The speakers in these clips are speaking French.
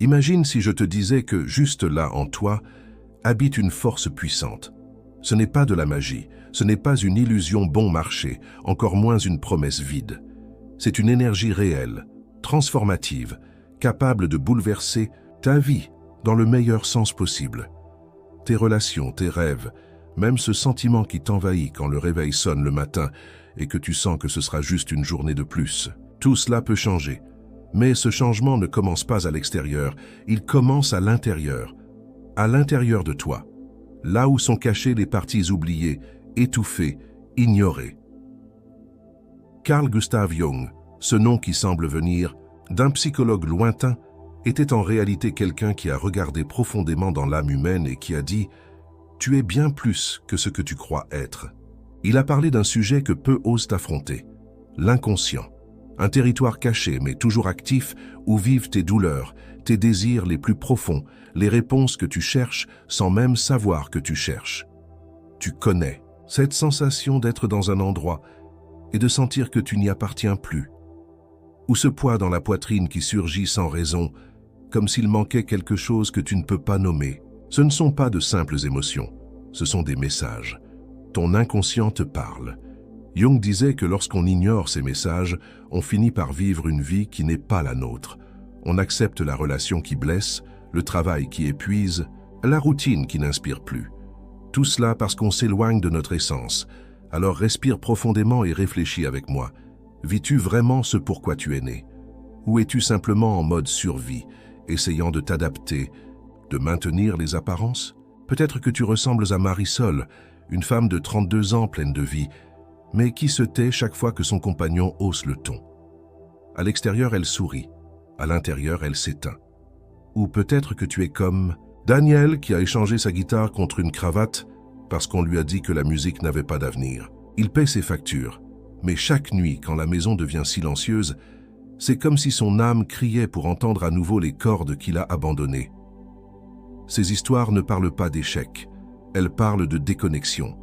Imagine si je te disais que, juste là en toi, habite une force puissante. Ce n'est pas de la magie, ce n'est pas une illusion bon marché, encore moins une promesse vide. C'est une énergie réelle, transformative, capable de bouleverser ta vie dans le meilleur sens possible. Tes relations, tes rêves, même ce sentiment qui t'envahit quand le réveil sonne le matin et que tu sens que ce sera juste une journée de plus. Tout cela peut changer. Mais ce changement ne commence pas à l'extérieur, il commence à l'intérieur de toi, là où sont cachées les parties oubliées, étouffées, ignorées. Carl Gustav Jung, ce nom qui semble venir d'un psychologue lointain, était en réalité quelqu'un qui a regardé profondément dans l'âme humaine et qui a dit « Tu es bien plus que ce que tu crois être ». Il a parlé d'un sujet que peu osent affronter, l'inconscient. Un territoire caché mais toujours actif où vivent tes douleurs, tes désirs les plus profonds, les réponses que tu cherches sans même savoir que tu cherches. Tu connais cette sensation d'être dans un endroit et de sentir que tu n'y appartiens plus. Ou ce poids dans la poitrine qui surgit sans raison, comme s'il manquait quelque chose que tu ne peux pas nommer. Ce ne sont pas de simples émotions, ce sont des messages. Ton inconscient te parle. Jung disait que lorsqu'on ignore ces messages, on finit par vivre une vie qui n'est pas la nôtre. On accepte la relation qui blesse, le travail qui épuise, la routine qui n'inspire plus. Tout cela parce qu'on s'éloigne de notre essence. Alors respire profondément et réfléchis avec moi. Vis-tu vraiment ce pourquoi tu es né? Ou es-tu simplement en mode survie, essayant de t'adapter, de maintenir les apparences? Peut-être que tu ressembles à Marisol, une femme de 32 ans pleine de vie, mais qui se tait chaque fois que son compagnon hausse le ton. À l'extérieur, elle sourit. À l'intérieur, elle s'éteint. Ou peut-être que tu es comme Daniel qui a échangé sa guitare contre une cravate parce qu'on lui a dit que la musique n'avait pas d'avenir. Il paie ses factures, mais chaque nuit, quand la maison devient silencieuse, c'est comme si son âme criait pour entendre à nouveau les cordes qu'il a abandonnées. Ces histoires ne parlent pas d'échec, elles parlent de déconnexion.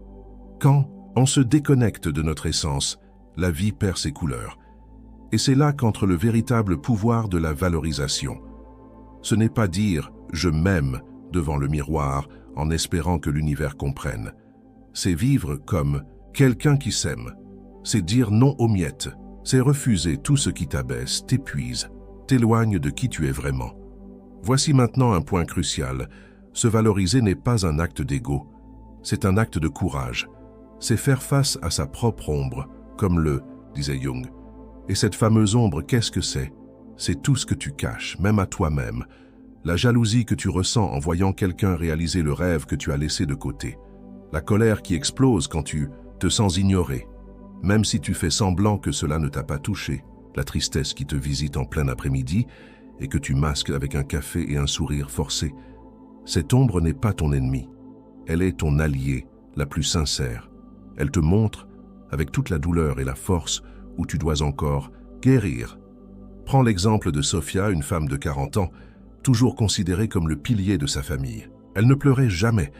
Quand on se déconnecte de notre essence, la vie perd ses couleurs. Et c'est là qu'entre le véritable pouvoir de la valorisation. Ce n'est pas dire « je m'aime » devant le miroir en espérant que l'univers comprenne. C'est vivre comme quelqu'un qui s'aime. C'est dire non aux miettes. C'est refuser tout ce qui t'abaisse, t'épuise, t'éloigne de qui tu es vraiment. Voici maintenant un point crucial. Se valoriser n'est pas un acte d'ego. C'est un acte de courage. C'est faire face à sa propre ombre, comme le disait Jung. Et cette fameuse ombre, qu'est-ce que c'est? C'est tout ce que tu caches, même à toi-même. La jalousie que tu ressens en voyant quelqu'un réaliser le rêve que tu as laissé de côté. La colère qui explose quand tu te sens ignoré, même si tu fais semblant que cela ne t'a pas touché. La tristesse qui te visite en plein après-midi et que tu masques avec un café et un sourire forcé. Cette ombre n'est pas ton ennemi. Elle est ton allié, la plus sincère. Elle te montre, avec toute la douleur et la force, où tu dois encore guérir. Prends l'exemple de Sophia, une femme de 40 ans, toujours considérée comme le pilier de sa famille. Elle ne pleurait jamais,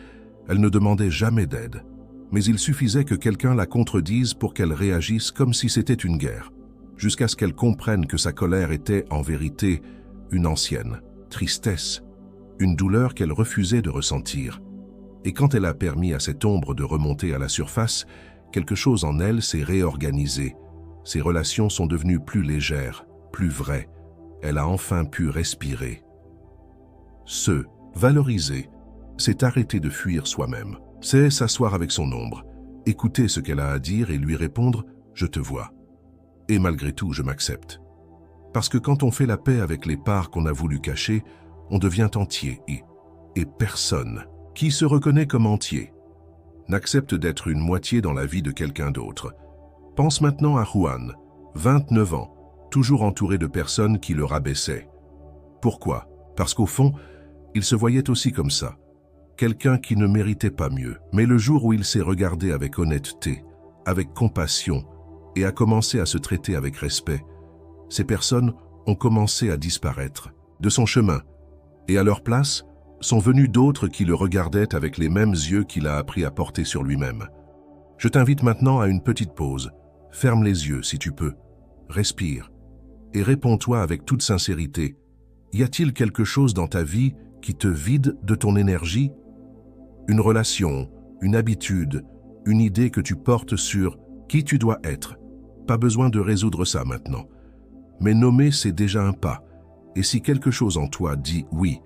elle ne demandait jamais d'aide. Mais il suffisait que quelqu'un la contredise pour qu'elle réagisse comme si c'était une guerre, jusqu'à ce qu'elle comprenne que sa colère était, en vérité, une ancienne tristesse, une douleur qu'elle refusait de ressentir. Et quand elle a permis à cette ombre de remonter à la surface, quelque chose en elle s'est réorganisé. Ses relations sont devenues plus légères, plus vraies. Elle a enfin pu respirer. Se valoriser, c'est arrêter de fuir soi-même. C'est s'asseoir avec son ombre, écouter ce qu'elle a à dire et lui répondre « je te vois ». Et malgré tout, je m'accepte. Parce que quand on fait la paix avec les parts qu'on a voulu cacher, on devient entier et personne qui se reconnaît comme entier n'accepte d'être une moitié dans la vie de quelqu'un d'autre. Pense maintenant à Juan, 29 ans, toujours entouré de personnes qui le rabaissaient. Pourquoi? Parce qu'au fond, il se voyait aussi comme ça, quelqu'un qui ne méritait pas mieux. Mais le jour où il s'est regardé avec honnêteté, avec compassion et a commencé à se traiter avec respect, ces personnes ont commencé à disparaître de son chemin et à leur place sont venus d'autres qui le regardaient avec les mêmes yeux qu'il a appris à porter sur lui-même. Je t'invite maintenant à une petite pause. Ferme les yeux si tu peux, respire et réponds-toi avec toute sincérité. Y a-t-il quelque chose dans ta vie qui te vide de ton énergie? Une relation, une habitude, une idée que tu portes sur qui tu dois être. Pas besoin de résoudre ça maintenant. Mais nommer, c'est déjà un pas. Et si quelque chose en toi dit oui,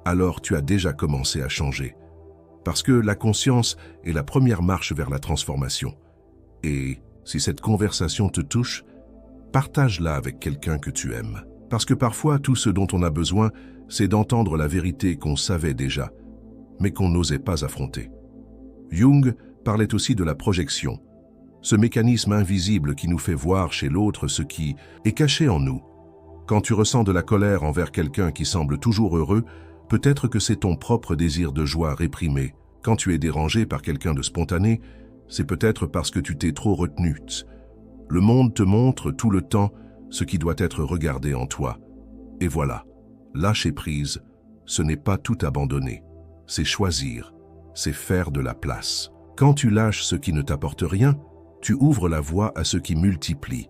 alors tu as déjà commencé à changer. Parce que la conscience est la première marche vers la transformation. Et si cette conversation te touche, partage-la avec quelqu'un que tu aimes. Parce que parfois, tout ce dont on a besoin, c'est d'entendre la vérité qu'on savait déjà, mais qu'on n'osait pas affronter. Jung parlait aussi de la projection, ce mécanisme invisible qui nous fait voir chez l'autre ce qui est caché en nous. Quand tu ressens de la colère envers quelqu'un qui semble toujours heureux, peut-être que c'est ton propre désir de joie réprimé. Quand tu es dérangé par quelqu'un de spontané, c'est peut-être parce que tu t'es trop retenu. Le monde te montre tout le temps ce qui doit être regardé en toi. Et voilà, lâcher prise, ce n'est pas tout abandonner, c'est choisir, c'est faire de la place. Quand tu lâches ce qui ne t'apporte rien, tu ouvres la voie à ce qui multiplie.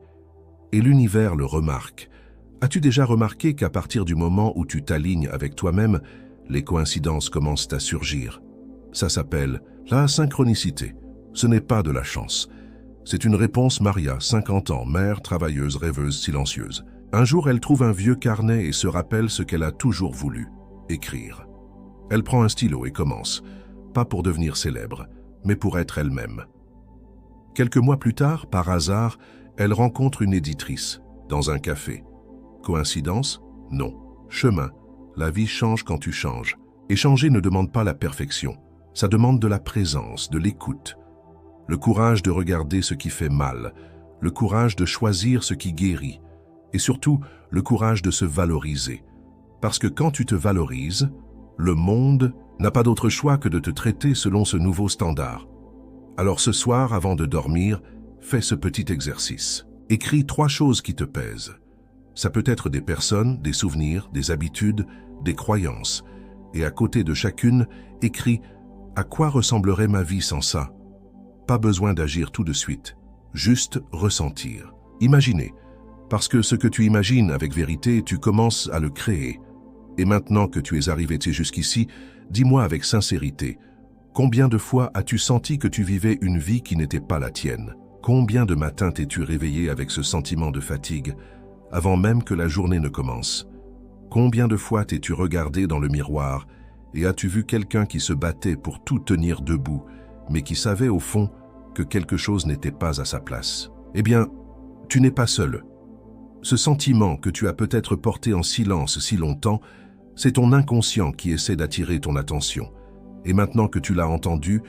Et l'univers le remarque. As-tu déjà remarqué qu'à partir du moment où tu t'alignes avec toi-même, les coïncidences commencent à surgir? Ça s'appelle la synchronicité. Ce n'est pas de la chance. C'est une réponse Maria, 50 ans, mère, travailleuse, rêveuse, silencieuse. Un jour, elle trouve un vieux carnet et se rappelle ce qu'elle a toujours voulu, écrire. Elle prend un stylo et commence, pas pour devenir célèbre, mais pour être elle-même. Quelques mois plus tard, par hasard, elle rencontre une éditrice, dans un café. Coïncidence? Non. Chemin. La vie change quand tu changes. Et changer ne demande pas la perfection. Ça demande de la présence, de l'écoute. Le courage de regarder ce qui fait mal, le courage de choisir ce qui guérit, et surtout le courage de se valoriser. Parce que quand tu te valorises, le monde n'a pas d'autre choix que de te traiter selon ce nouveau standard. Alors ce soir, avant de dormir, fais ce petit exercice. Écris 3 choses qui te pèsent. Ça peut être des personnes, des souvenirs, des habitudes, des croyances. Et à côté de chacune, écris « À quoi ressemblerait ma vie sans ça ?» Pas besoin d'agir tout de suite, juste ressentir. Imaginez, parce que ce que tu imagines avec vérité, tu commences à le créer. Et maintenant que tu es arrivé jusqu'ici, dis-moi avec sincérité, combien de fois as-tu senti que tu vivais une vie qui n'était pas la tienne? Combien de matins t'es-tu réveillé avec ce sentiment de fatigue, avant même que la journée ne commence? Combien de fois t'es-tu regardé dans le miroir et as-tu vu quelqu'un qui se battait pour tout tenir debout, mais qui savait au fond que quelque chose n'était pas à sa place? Eh bien, tu n'es pas seul. Ce sentiment que tu as peut-être porté en silence si longtemps, c'est ton inconscient qui essaie d'attirer ton attention. Et maintenant que tu l'as entendu,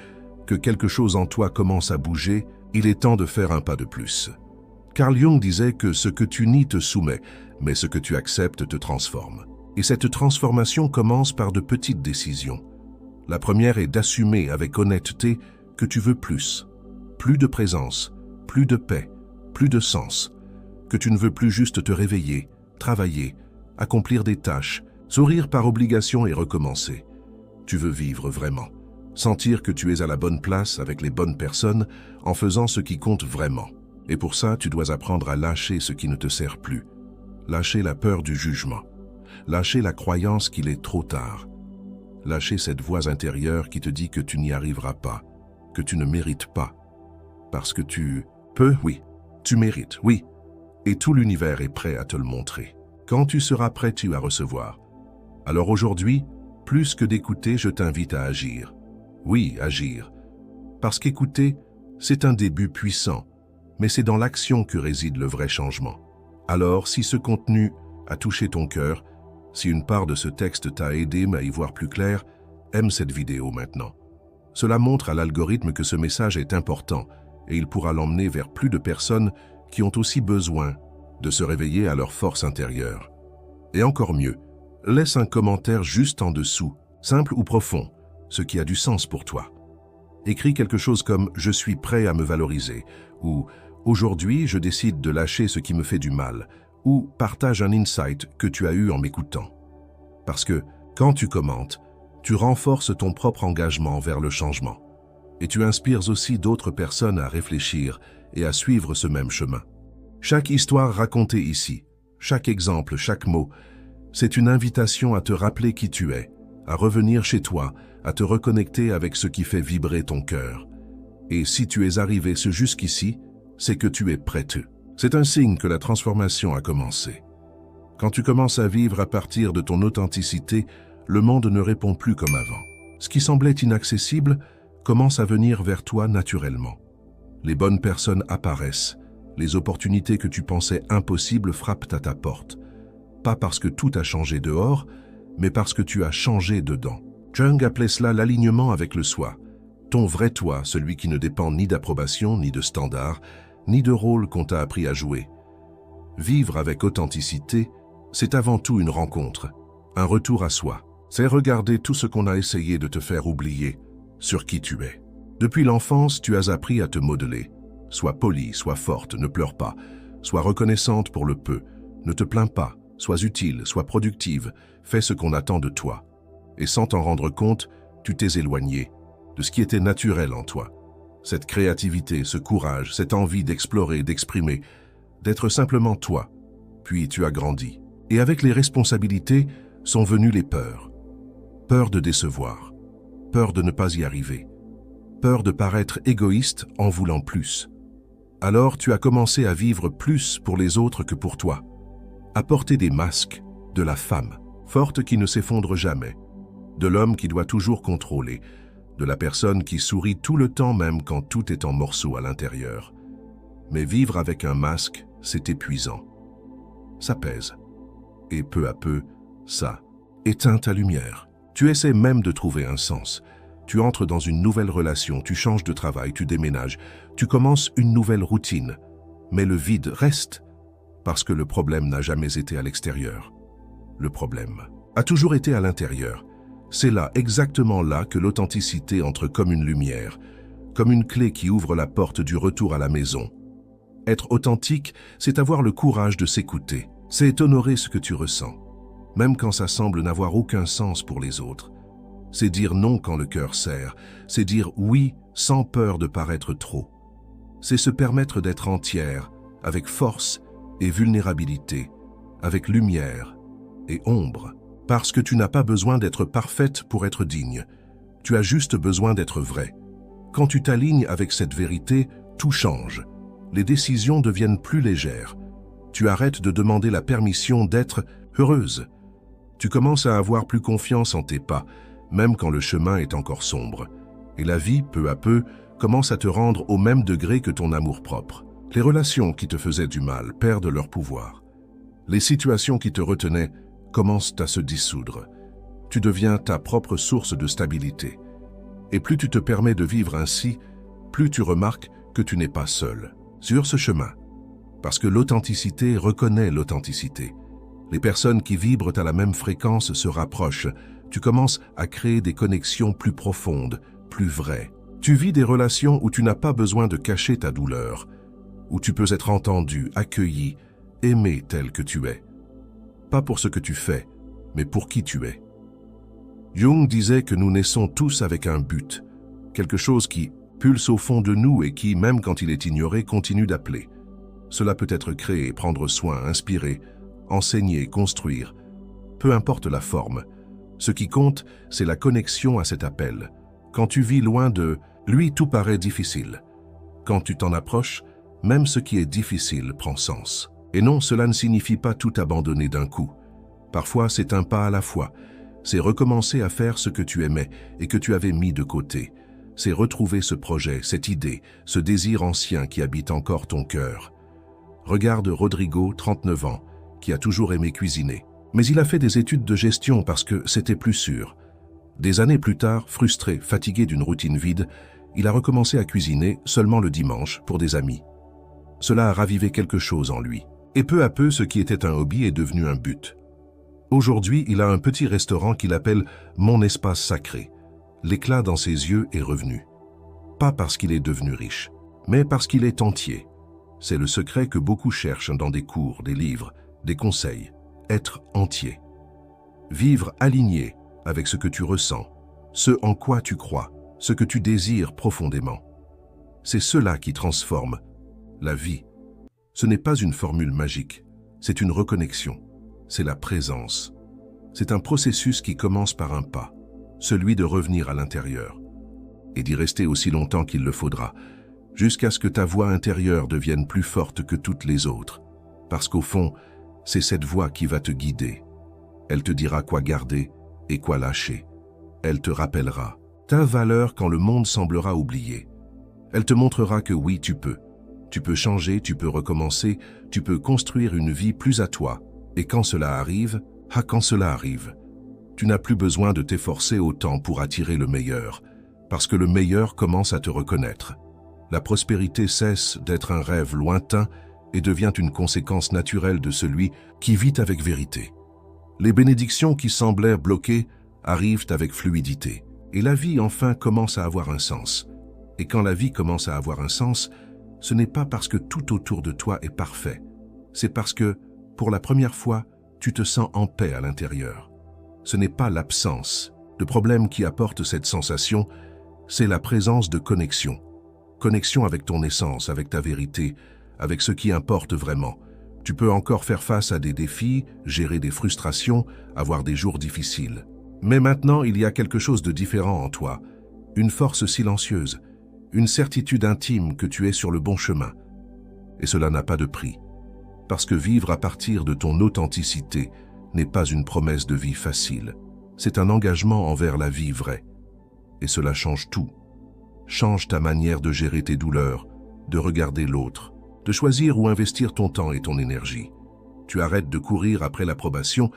que quelque chose en toi commence à bouger, il est temps de faire un pas de plus. Carl Jung disait que ce que tu nies te soumet, mais ce que tu acceptes te transforme. Et cette transformation commence par de petites décisions. La première est d'assumer avec honnêteté que tu veux plus. Plus de présence, plus de paix, plus de sens. Que tu ne veux plus juste te réveiller, travailler, accomplir des tâches, sourire par obligation et recommencer. Tu veux vivre vraiment. Sentir que tu es à la bonne place avec les bonnes personnes en faisant ce qui compte vraiment. Et pour ça, tu dois apprendre à lâcher ce qui ne te sert plus. Lâcher la peur du jugement. Lâcher la croyance qu'il est trop tard. Lâcher cette voix intérieure qui te dit que tu n'y arriveras pas, que tu ne mérites pas. Parce que tu peux, oui. Tu mérites, oui. Et tout l'univers est prêt à te le montrer. Quand tu seras prêt, tu vas recevoir. Alors aujourd'hui, plus que d'écouter, je t'invite à agir. Oui, agir. Parce qu'écouter, c'est un début puissant, mais c'est dans l'action que réside le vrai changement. Alors, si ce contenu a touché ton cœur, si une part de ce texte t'a aidé à y voir plus clair, aime cette vidéo maintenant. Cela montre à l'algorithme que ce message est important et il pourra l'emmener vers plus de personnes qui ont aussi besoin de se réveiller à leur force intérieure. Et encore mieux, laisse un commentaire juste en dessous, simple ou profond, ce qui a du sens pour toi. Écris quelque chose comme « Je suis prêt à me valoriser » ou « Aujourd'hui, je décide de lâcher ce qui me fait du mal » ou partage un insight que tu as eu en m'écoutant. Parce que, quand tu commentes, tu renforces ton propre engagement vers le changement. Et tu inspires aussi d'autres personnes à réfléchir et à suivre ce même chemin. Chaque histoire racontée ici, chaque exemple, chaque mot, C'est une invitation à te rappeler qui tu es, à revenir chez toi, à te reconnecter avec ce qui fait vibrer ton cœur. Et si tu es arrivé jusqu'ici, c'est que tu es prêt. C'est un signe que la transformation a commencé. Quand tu commences à vivre à partir de ton authenticité, le monde ne répond plus comme avant. Ce qui semblait inaccessible commence à venir vers toi naturellement. Les bonnes personnes apparaissent. Les opportunités que tu pensais impossibles frappent à ta porte. Pas parce que tout a changé dehors, mais parce que tu as changé dedans. Jung appelait cela l'alignement avec le soi. Ton vrai toi, celui qui ne dépend ni d'approbation, ni de standards, ni de rôle qu'on t'a appris à jouer. Vivre avec authenticité, c'est avant tout une rencontre, un retour à soi. C'est regarder tout ce qu'on a essayé de te faire oublier sur qui tu es. Depuis l'enfance, tu as appris à te modeler. Sois polie, sois forte, ne pleure pas. Sois reconnaissante pour le peu. Ne te plains pas. Sois utile, sois productive. Fais ce qu'on attend de toi. Et sans t'en rendre compte, tu t'es éloigné de ce qui était naturel en toi. Cette créativité, ce courage, cette envie d'explorer, d'exprimer, d'être simplement toi. Puis tu as grandi. Et avec les responsabilités sont venues les peurs. Peur de décevoir. Peur de ne pas y arriver. Peur de paraître égoïste en voulant plus. Alors tu as commencé à vivre plus pour les autres que pour toi. À porter des masques, de la femme, forte qui ne s'effondre jamais, de l'homme qui doit toujours contrôler, de la personne qui sourit tout le temps même quand tout est en morceaux à l'intérieur. Mais vivre avec un masque, c'est épuisant. Ça pèse. Et peu à peu, ça éteint ta lumière. Tu essaies même de trouver un sens. Tu entres dans une nouvelle relation, tu changes de travail, tu déménages, tu commences une nouvelle routine. Mais le vide reste, parce que le problème n'a jamais été à l'extérieur. Le problème a toujours été à l'intérieur. C'est là, exactement là, que l'authenticité entre comme une lumière, comme une clé qui ouvre la porte du retour à la maison. Être authentique, c'est avoir le courage de s'écouter. C'est honorer ce que tu ressens, même quand ça semble n'avoir aucun sens pour les autres. C'est dire non quand le cœur serre, c'est dire oui sans peur de paraître trop. C'est se permettre d'être entière, avec force et vulnérabilité, avec lumière et ombre. Parce que tu n'as pas besoin d'être parfaite pour être digne. Tu as juste besoin d'être vraie. Quand tu t'alignes avec cette vérité, tout change. Les décisions deviennent plus légères. Tu arrêtes de demander la permission d'être heureuse. Tu commences à avoir plus confiance en tes pas, même quand le chemin est encore sombre. Et la vie, peu à peu, commence à te rendre au même degré que ton amour-propre. Les relations qui te faisaient du mal perdent leur pouvoir. Les situations qui te retenaient commencent à se dissoudre. Tu deviens ta propre source de stabilité. Et plus tu te permets de vivre ainsi, plus tu remarques que tu n'es pas seul sur ce chemin. Parce que l'authenticité reconnaît l'authenticité. Les personnes qui vibrent à la même fréquence se rapprochent. Tu commences à créer des connexions plus profondes, plus vraies. Tu vis des relations où tu n'as pas besoin de cacher ta douleur, où tu peux être entendu, accueilli, aimé tel que tu es. Pas pour ce que tu fais, mais pour qui tu es. Jung disait que nous naissons tous avec un but, quelque chose qui pulse au fond de nous et qui, même quand il est ignoré, continue d'appeler. Cela peut être créer, prendre soin, inspirer, enseigner, construire. Peu importe la forme. Ce qui compte, c'est la connexion à cet appel. Quand tu vis loin de lui, tout paraît difficile. Quand tu t'en approches, même ce qui est difficile prend sens. Et non, cela ne signifie pas tout abandonner d'un coup. Parfois, c'est un pas à la fois. C'est recommencer à faire ce que tu aimais et que tu avais mis de côté. C'est retrouver ce projet, cette idée, ce désir ancien qui habite encore ton cœur. Regarde Rodrigo, 39 ans, qui a toujours aimé cuisiner. Mais il a fait des études de gestion parce que c'était plus sûr. Des années plus tard, frustré, fatigué d'une routine vide, il a recommencé à cuisiner seulement le dimanche pour des amis. Cela a ravivé quelque chose en lui. Et peu à peu, ce qui était un hobby est devenu un but. Aujourd'hui, il a un petit restaurant qu'il appelle « Mon espace sacré ». L'éclat dans ses yeux est revenu. Pas parce qu'il est devenu riche, mais parce qu'il est entier. C'est le secret que beaucoup cherchent dans des cours, des livres, des conseils. Être entier. Vivre aligné avec ce que tu ressens, ce en quoi tu crois, ce que tu désires profondément. C'est cela qui transforme la vie. Ce n'est pas une formule magique, c'est une reconnexion, c'est la présence, C'est un processus qui commence par un pas, celui de revenir à l'intérieur, et d'y rester aussi longtemps qu'il le faudra, jusqu'à ce que ta voix intérieure devienne plus forte que toutes les autres. Parce qu'au fond, c'est cette voix qui va te guider. Elle te dira quoi garder et quoi lâcher. Elle te rappellera ta valeur quand le monde semblera oublié. Elle te montrera que oui, tu peux. Tu peux changer, tu peux recommencer, tu peux construire une vie plus à toi. Et quand cela arrive, tu n'as plus besoin de t'efforcer autant pour attirer le meilleur, parce que le meilleur commence à te reconnaître. La prospérité cesse d'être un rêve lointain et devient une conséquence naturelle de celui qui vit avec vérité. Les bénédictions qui semblaient bloquées arrivent avec fluidité, et la vie enfin commence à avoir un sens. Et quand la vie commence à avoir un sens, ce n'est pas parce que tout autour de toi est parfait, c'est parce que, pour la première fois, tu te sens en paix à l'intérieur. Ce n'est pas l'absence de problème qui apporte cette sensation, c'est la présence de connexion. Connexion avec ton essence, avec ta vérité, avec ce qui importe vraiment. Tu peux encore faire face à des défis, gérer des frustrations, avoir des jours difficiles. Mais maintenant, il y a quelque chose de différent en toi, une force silencieuse, une certitude intime que tu es sur le bon chemin. Et cela n'a pas de prix, parce que vivre à partir de ton authenticité n'est pas une promesse de vie facile. C'est un engagement envers la vie vraie. Et cela change tout. Change ta manière de gérer tes douleurs, de regarder l'autre, de choisir où investir ton temps et ton énergie. Tu arrêtes de courir après l'approbation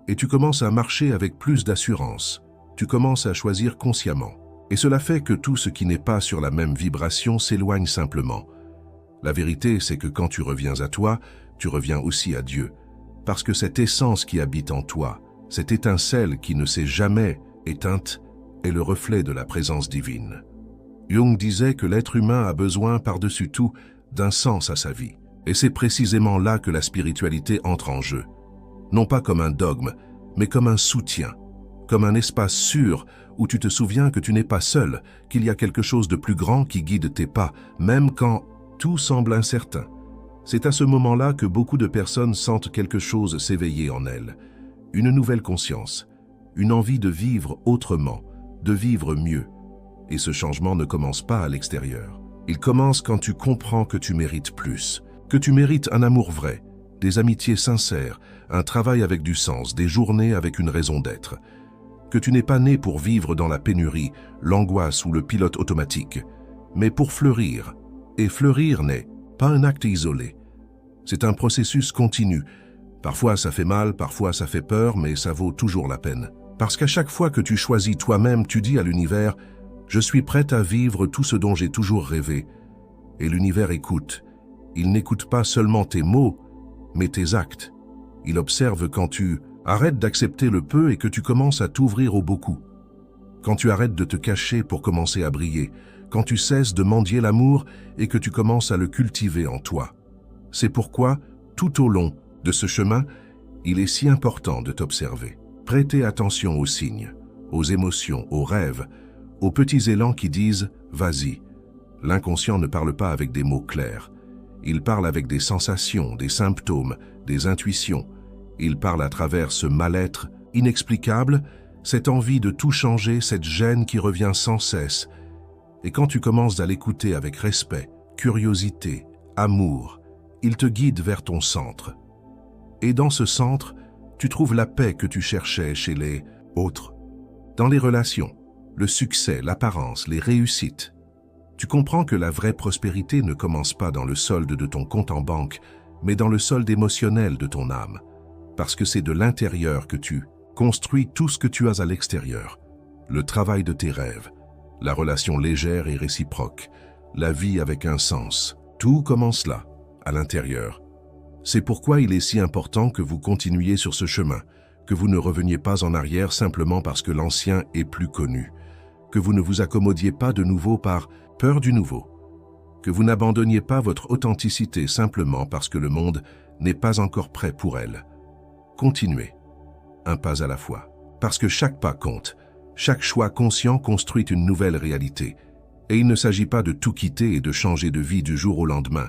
et tu commences à marcher avec plus d'assurance. Tu commences à choisir consciemment. Et cela fait que tout ce qui n'est pas sur la même vibration s'éloigne simplement. La vérité, c'est que quand tu reviens à toi, tu reviens aussi à Dieu. Parce que cette essence qui habite en toi, cette étincelle qui ne s'est jamais éteinte, est le reflet de la présence divine. Jung disait que l'être humain a besoin par-dessus tout d'un sens à sa vie. Et c'est précisément là que la spiritualité entre en jeu. Non pas comme un dogme, mais comme un soutien, comme un espace sûr où tu te souviens que tu n'es pas seul, qu'il y a quelque chose de plus grand qui guide tes pas, même quand tout semble incertain. C'est à ce moment-là que beaucoup de personnes sentent quelque chose s'éveiller en elles. Une nouvelle conscience, une envie de vivre autrement, de vivre mieux. Et ce changement ne commence pas à l'extérieur. Il commence quand tu comprends que tu mérites plus, que tu mérites un amour vrai, des amitiés sincères, un travail avec du sens, des journées avec une raison d'être. Que tu n'es pas né pour vivre dans la pénurie, l'angoisse ou le pilote automatique, mais pour fleurir. Et fleurir n'est pas un acte isolé. C'est un processus continu. Parfois ça fait mal, parfois ça fait peur, mais ça vaut toujours la peine. Parce qu'à chaque fois que tu choisis toi-même, tu dis à l'univers « Je suis prête à vivre tout ce dont j'ai toujours rêvé ». Et l'univers écoute. Il n'écoute pas seulement tes mots, mais tes actes. Il observe quand tu arrêtes d'accepter le peu et que tu commences à t'ouvrir au beaucoup. Quand tu arrêtes de te cacher pour commencer à briller. Quand tu cesses de mendier l'amour et que tu commences à le cultiver en toi. C'est pourquoi, tout au long de ce chemin, il est si important de t'observer. Prêter attention aux signes, aux émotions, aux rêves, aux petits élans qui disent « vas-y ». L'inconscient ne parle pas avec des mots clairs. Il parle avec des sensations, des symptômes, des intuitions. Il parle à travers ce mal-être inexplicable, cette envie de tout changer, cette gêne qui revient sans cesse. Et quand tu commences à l'écouter avec respect, curiosité, amour, il te guide vers ton centre. Et dans ce centre, tu trouves la paix que tu cherchais chez les autres. Dans les relations, le succès, l'apparence, les réussites. Tu comprends que la vraie prospérité ne commence pas dans le solde de ton compte en banque, mais dans le solde émotionnel de ton âme. Parce que c'est de l'intérieur que tu construis tout ce que tu as à l'extérieur. Le travail de tes rêves, la relation légère et réciproque, la vie avec un sens. Tout commence là, à l'intérieur. C'est pourquoi il est si important que vous continuiez sur ce chemin, que vous ne reveniez pas en arrière simplement parce que l'ancien est plus connu, que vous ne vous accommodiez pas de nouveau par peur du nouveau, que vous n'abandonniez pas votre authenticité simplement parce que le monde n'est pas encore prêt pour elle. Continuez, un pas à la fois, parce que chaque pas compte, chaque choix conscient construit une nouvelle réalité. Et il ne s'agit pas de tout quitter et de changer de vie du jour au lendemain.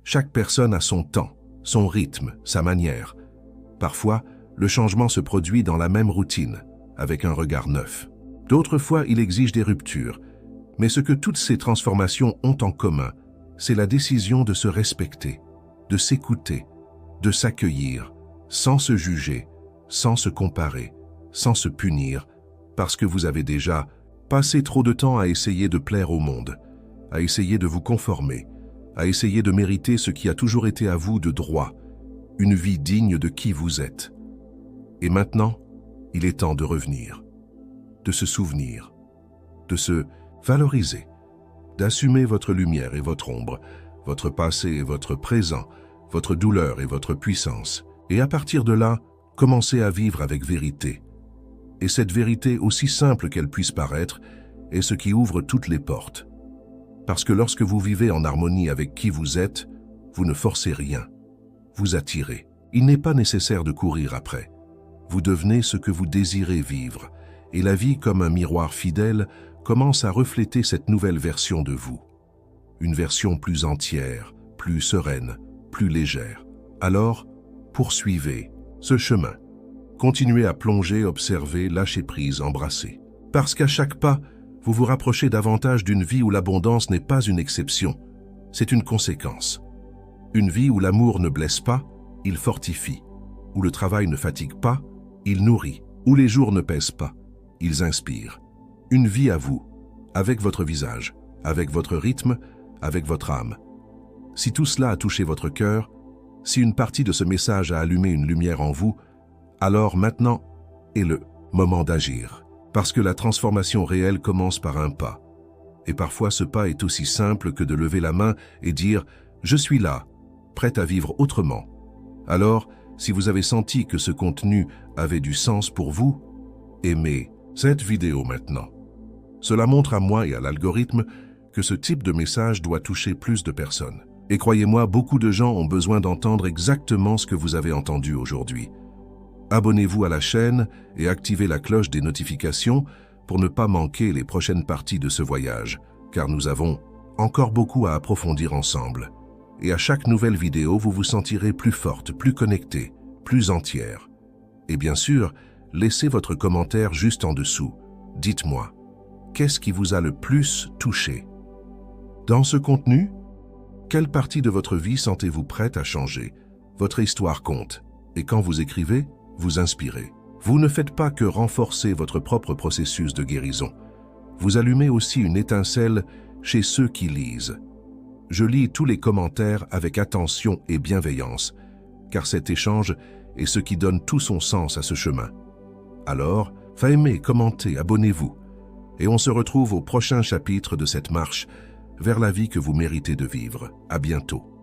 Chaque personne a son temps, son rythme, sa manière. Parfois, le changement se produit dans la même routine, avec un regard neuf. D'autres fois, il exige des ruptures, mais ce que toutes ces transformations ont en commun, c'est la décision de se respecter, de s'écouter, de s'accueillir, sans se juger, sans se comparer, sans se punir, parce que vous avez déjà passé trop de temps à essayer de plaire au monde, à essayer de vous conformer, à essayer de mériter ce qui a toujours été à vous de droit, une vie digne de qui vous êtes. Et maintenant, il est temps de revenir, de se souvenir, de se valoriser, d'assumer votre lumière et votre ombre, votre passé et votre présent, votre douleur et votre puissance. Et à partir de là, commencez à vivre avec vérité. Et cette vérité, aussi simple qu'elle puisse paraître, est ce qui ouvre toutes les portes. Parce que lorsque vous vivez en harmonie avec qui vous êtes, vous ne forcez rien. Vous attirez. Il n'est pas nécessaire de courir après. Vous devenez ce que vous désirez vivre. Et la vie, comme un miroir fidèle, commence à refléter cette nouvelle version de vous. Une version plus entière, plus sereine, plus légère. Alors, poursuivez ce chemin. Continuez à plonger, observer, lâcher prise, embrasser. Parce qu'à chaque pas, vous vous rapprochez davantage d'une vie où l'abondance n'est pas une exception, c'est une conséquence. Une vie où l'amour ne blesse pas, il fortifie. Où le travail ne fatigue pas, il nourrit. Où les jours ne pèsent pas, ils inspirent. Une vie à vous, avec votre visage, avec votre rythme, avec votre âme. Si tout cela a touché votre cœur, si une partie de ce message a allumé une lumière en vous, alors maintenant est le moment d'agir. Parce que la transformation réelle commence par un pas. Et parfois ce pas est aussi simple que de lever la main et dire « Je suis là, prête à vivre autrement ». Alors, si vous avez senti que ce contenu avait du sens pour vous, aimez cette vidéo maintenant. Cela montre à moi et à l'algorithme que ce type de message doit toucher plus de personnes. Et croyez-moi, beaucoup de gens ont besoin d'entendre exactement ce que vous avez entendu aujourd'hui. Abonnez-vous à la chaîne et activez la cloche des notifications pour ne pas manquer les prochaines parties de ce voyage, car nous avons encore beaucoup à approfondir ensemble. Et à chaque nouvelle vidéo, vous vous sentirez plus forte, plus connectée, plus entière. Et bien sûr, laissez votre commentaire juste en dessous. Dites-moi, qu'est-ce qui vous a le plus touché? Dans ce contenu, quelle partie de votre vie sentez-vous prête à changer? Votre histoire compte. Et quand vous écrivez, vous inspirez. Vous ne faites pas que renforcer votre propre processus de guérison. Vous allumez aussi une étincelle chez ceux qui lisent. Je lis tous les commentaires avec attention et bienveillance, car cet échange est ce qui donne tout son sens à ce chemin. Alors, aimez, commentez, abonnez-vous, et on se retrouve au prochain chapitre de cette marche vers la vie que vous méritez de vivre. À bientôt.